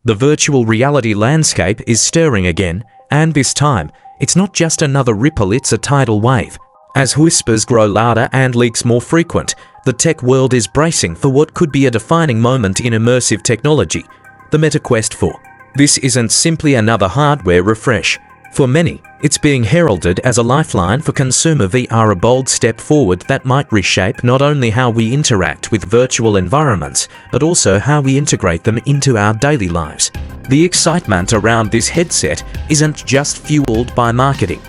The virtual reality landscape is stirring again, and this time, it's not just another ripple, it's a tidal wave. As whispers grow louder and leaks more frequent, the tech world is bracing for what could be a defining moment in immersive technology, the Meta Quest 4. This isn't simply another hardware refresh. For many, it's being heralded as a lifeline for consumer VR, a bold step forward that might reshape not only how we interact with virtual environments, but also how we integrate them into our daily lives. The excitement around this headset isn't just fueled by marketing.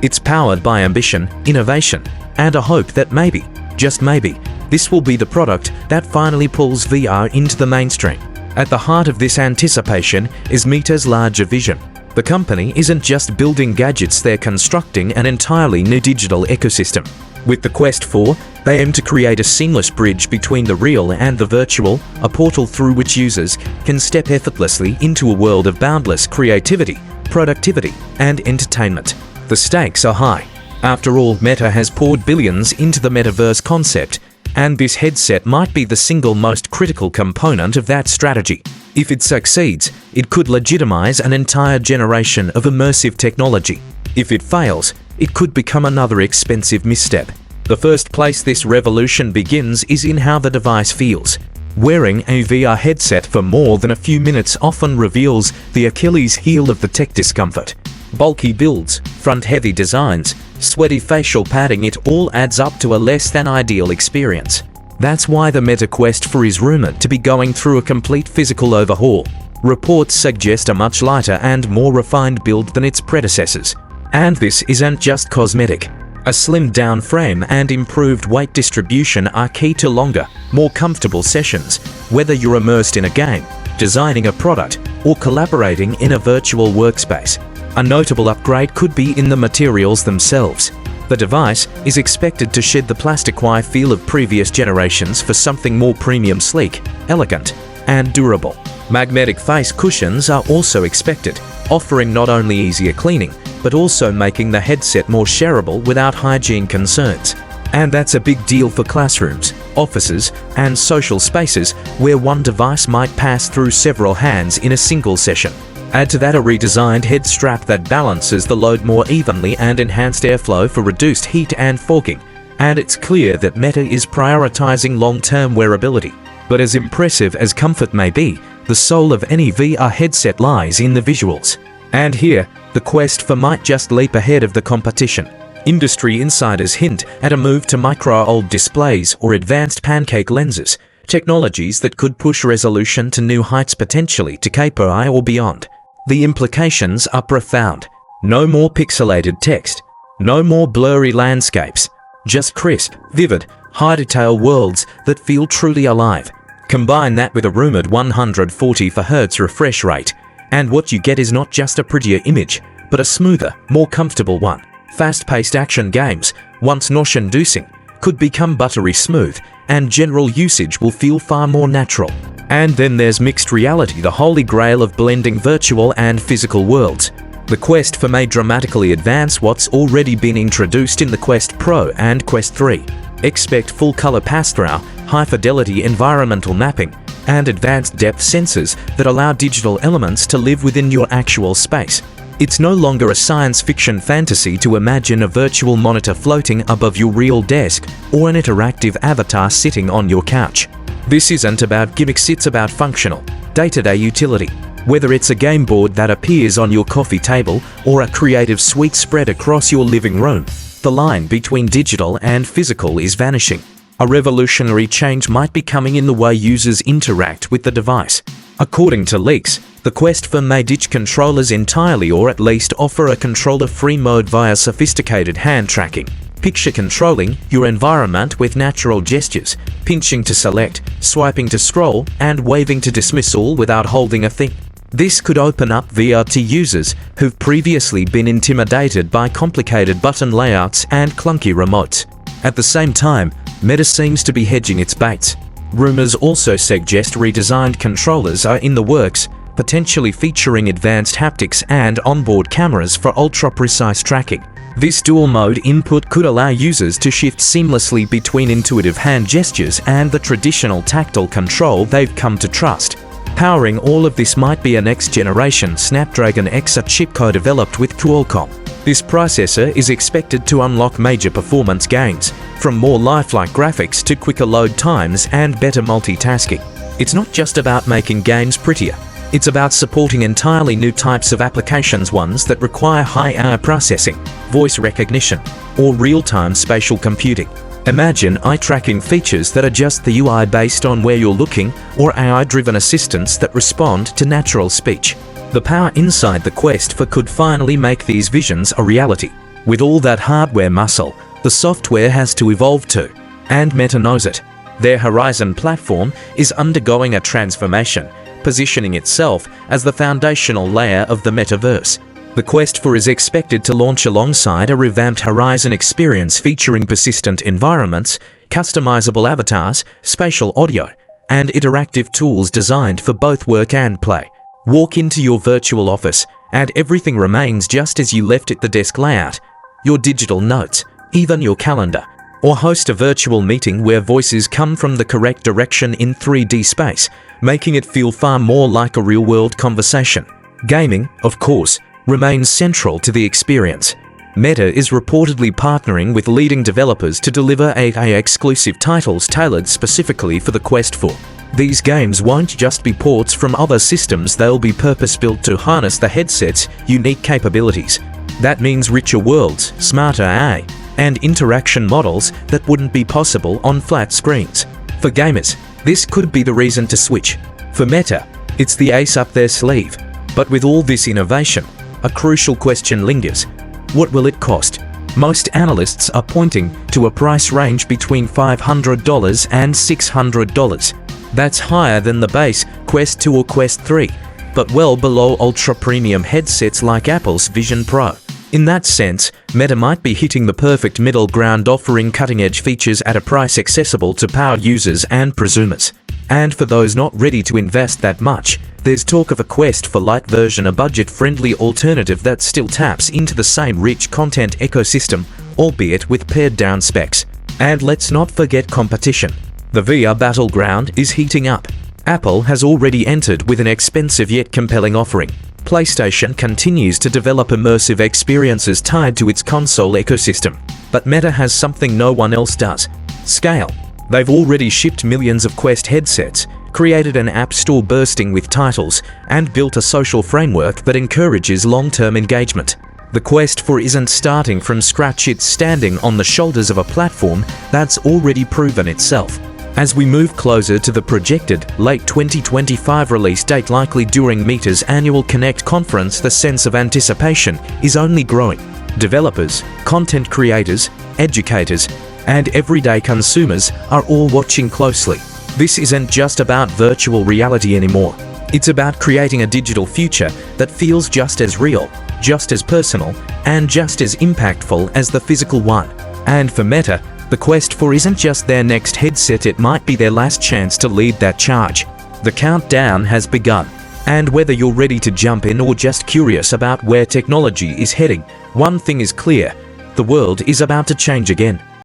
It's powered by ambition, innovation, and a hope that maybe, just maybe, this will be the product that finally pulls VR into the mainstream. At the heart of this anticipation is Meta's larger vision. The company isn't just building gadgets, they're constructing an entirely new digital ecosystem. With the Quest 4, they aim to create a seamless bridge between the real and the virtual, a portal through which users can step effortlessly into a world of boundless creativity, productivity, and entertainment. The stakes are high. After all, Meta has poured billions into the metaverse concept, and this headset might be the single most critical component of that strategy. If it succeeds, it could legitimize an entire generation of immersive technology. If it fails, it could become another expensive misstep. The first place this revolution begins is in how the device feels. Wearing a VR headset for more than a few minutes often reveals the Achilles heel of the tech discomfort. Bulky builds, front-heavy designs, sweaty facial padding, it all adds up to a less than ideal experience. That's why the Meta Quest 4 is rumored to be going through a complete physical overhaul. Reports suggest a much lighter and more refined build than its predecessors. And this isn't just cosmetic. A slimmed-down frame and improved weight distribution are key to longer, more comfortable sessions, whether you're immersed in a game, designing a product, or collaborating in a virtual workspace. A notable upgrade could be in the materials themselves. The device is expected to shed the plastic-y feel of previous generations for something more premium, sleek, elegant, and durable. Magnetic face cushions are also expected, offering not only easier cleaning, but also making the headset more shareable without hygiene concerns. And that's a big deal for classrooms, offices, and social spaces where one device might pass through several hands in a single session. Add to that a redesigned head strap that balances the load more evenly and enhanced airflow for reduced heat and fogging, and it's clear that Meta is prioritizing long-term wearability. But as impressive as comfort may be, the soul of any VR headset lies in the visuals. And here, the Quest 4 might just leap ahead of the competition. Industry insiders hint at a move to micro-OLED displays or advanced pancake lenses, technologies that could push resolution to new heights, potentially to KPI or beyond. The implications are profound. No more pixelated text. No more blurry landscapes. Just crisp, vivid, high-detail worlds that feel truly alive. Combine that with a rumored 140 Hz refresh rate, and what you get is not just a prettier image, but a smoother, more comfortable one. Fast-paced action games, once nausea-inducing, could become buttery smooth, and general usage will feel far more natural. And then there's mixed reality, the holy grail of blending virtual and physical worlds. The Quest 4 may dramatically advance what's already been introduced in the Quest Pro and Quest 3. Expect full-color pass-through, high-fidelity environmental mapping, and advanced depth sensors that allow digital elements to live within your actual space. It's no longer a science fiction fantasy to imagine a virtual monitor floating above your real desk or an interactive avatar sitting on your couch. This isn't about gimmicks, it's about functional, day-to-day utility. Whether it's a game board that appears on your coffee table or a creative suite spread across your living room, the line between digital and physical is vanishing. A revolutionary change might be coming in the way users interact with the device. According to leaks, the Quest 4 may ditch controllers entirely, or at least offer a controller-free mode via sophisticated hand tracking. Picture controlling your environment with natural gestures, pinching to select, swiping to scroll, and waving to dismiss, all without holding a thing. This could open up VR to users who've previously been intimidated by complicated button layouts and clunky remotes. At the same time, Meta seems to be hedging its bets. Rumors also suggest redesigned controllers are in the works, potentially featuring advanced haptics and onboard cameras for ultra-precise tracking. This dual-mode input could allow users to shift seamlessly between intuitive hand gestures and the traditional tactile control they've come to trust. Powering all of this might be a next-generation Snapdragon X chip co-developed with Qualcomm. This processor is expected to unlock major performance gains, from more lifelike graphics to quicker load times and better multitasking. It's not just about making games prettier. It's about supporting entirely new types of applications, ones that require high AI processing, voice recognition, or real-time spatial computing. Imagine eye-tracking features that adjust the UI based on where you're looking, or AI-driven assistants that respond to natural speech. The power inside the Quest 4 could finally make these visions a reality. With all that hardware muscle, the software has to evolve too, and Meta knows it. Their Horizon platform is undergoing a transformation, positioning itself as the foundational layer of the metaverse. The Quest 4 is expected to launch alongside a revamped Horizon experience featuring persistent environments, customizable avatars, spatial audio, and interactive tools designed for both work and play. Walk into your virtual office, and everything remains just as you left it: the desk layout, your digital notes, even your calendar. Or host a virtual meeting where voices come from the correct direction in 3D space, making it feel far more like a real-world conversation. Gaming, of course, remains central to the experience. Meta is reportedly partnering with leading developers to deliver AI-exclusive titles tailored specifically for the Quest 4. These games won't just be ports from other systems, they'll be purpose-built to harness the headset's unique capabilities. That means richer worlds, smarter AI, and interaction models that wouldn't be possible on flat screens. For gamers, this could be the reason to switch. For Meta, it's the ace up their sleeve. But with all this innovation, a crucial question lingers. What will it cost? Most analysts are pointing to a price range between $500 and $600. That's higher than the base Quest 2 or Quest 3, but well below ultra-premium headsets like Apple's Vision Pro. In that sense, Meta might be hitting the perfect middle ground, offering cutting-edge features at a price accessible to power users and prosumers. And for those not ready to invest that much, there's talk of a Quest 4 Lite version, a budget-friendly alternative that still taps into the same rich content ecosystem, albeit with pared-down specs. And let's not forget competition. The VR battleground is heating up. Apple has already entered with an expensive yet compelling offering. PlayStation continues to develop immersive experiences tied to its console ecosystem. But Meta has something no one else does: scale. They've already shipped millions of Quest headsets, created an app store bursting with titles, and built a social framework that encourages long-term engagement. The Quest 4 isn't starting from scratch, it's standing on the shoulders of a platform that's already proven itself. As we move closer to the projected late 2025 release date, likely during Meta's annual Connect conference, the sense of anticipation is only growing. Developers, content creators, educators, and everyday consumers are all watching closely. This isn't just about virtual reality anymore. It's about creating a digital future that feels just as real, just as personal, and just as impactful as the physical one. And for Meta, the Quest 4 isn't just their next headset, it might be their last chance to lead that charge. The countdown has begun. And whether you're ready to jump in or just curious about where technology is heading, one thing is clear: the world is about to change again.